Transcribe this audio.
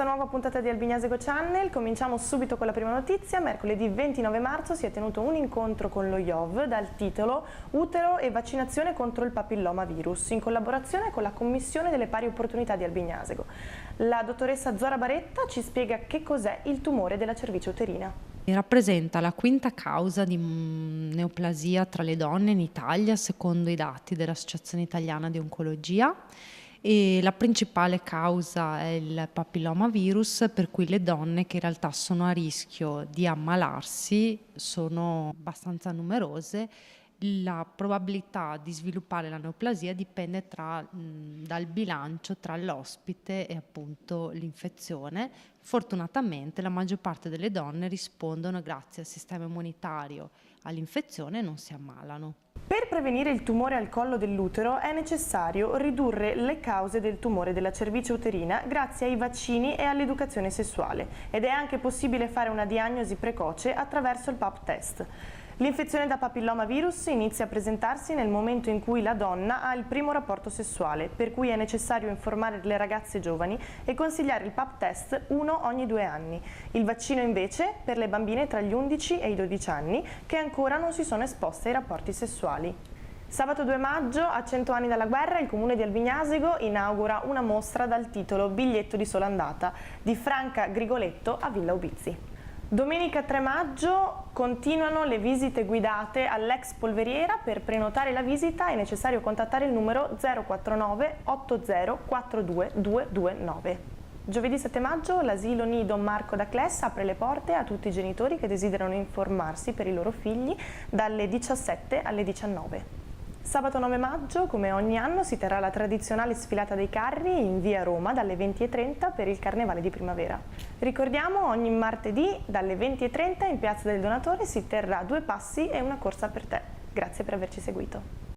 nuova puntata di Albignasego Channel. Cominciamo subito con la prima notizia. Mercoledì 29 marzo si è tenuto un incontro con lo IOV dal titolo Utero e vaccinazione contro il papillomavirus, in collaborazione con la Commissione delle Pari Opportunità di Albignasego. La dottoressa Zora Baretta ci spiega che cos'è il tumore della cervice uterina. Rappresenta la quinta causa di neoplasia tra le donne in Italia, secondo i dati dell'Associazione Italiana di Oncologia, e la principale causa è il papillomavirus, per cui le donne che in realtà sono a rischio di ammalarsi sono abbastanza numerose. La probabilità di sviluppare la neoplasia dipende dal bilancio tra l'ospite e appunto l'infezione. Fortunatamente la maggior parte delle donne rispondono grazie al sistema immunitario all'infezione e non si ammalano. Per prevenire il tumore al collo dell'utero è necessario ridurre le cause del tumore della cervice uterina grazie ai vaccini e all'educazione sessuale, ed è anche possibile fare una diagnosi precoce attraverso il Pap test. L'infezione da papillomavirus inizia a presentarsi nel momento in cui la donna ha il primo rapporto sessuale, per cui è necessario informare le ragazze giovani e consigliare il Pap test uno ogni 2 anni. Il vaccino invece per le bambine tra gli 11 e i 12 anni che ancora non si sono esposte ai rapporti sessuali. Sabato 2 maggio, a 100 anni dalla guerra, il comune di Albignasego inaugura una mostra dal titolo Biglietto di sola andata di Franca Grigoletto a Villa Ubizzi. Domenica 3 maggio continuano le visite guidate all'ex polveriera. Per prenotare la visita è necessario contattare il numero 049 80 42 229. Giovedì 7 maggio l'asilo Nido Marco da Cles apre le porte a tutti i genitori che desiderano informarsi per i loro figli dalle 17 alle 19. Sabato 9 maggio, come ogni anno, si terrà la tradizionale sfilata dei carri in via Roma dalle 20:30 per il Carnevale di Primavera. Ricordiamo, ogni martedì dalle 20:30 in Piazza del Donatore si terrà 2 passi e una corsa per te. Grazie per averci seguito.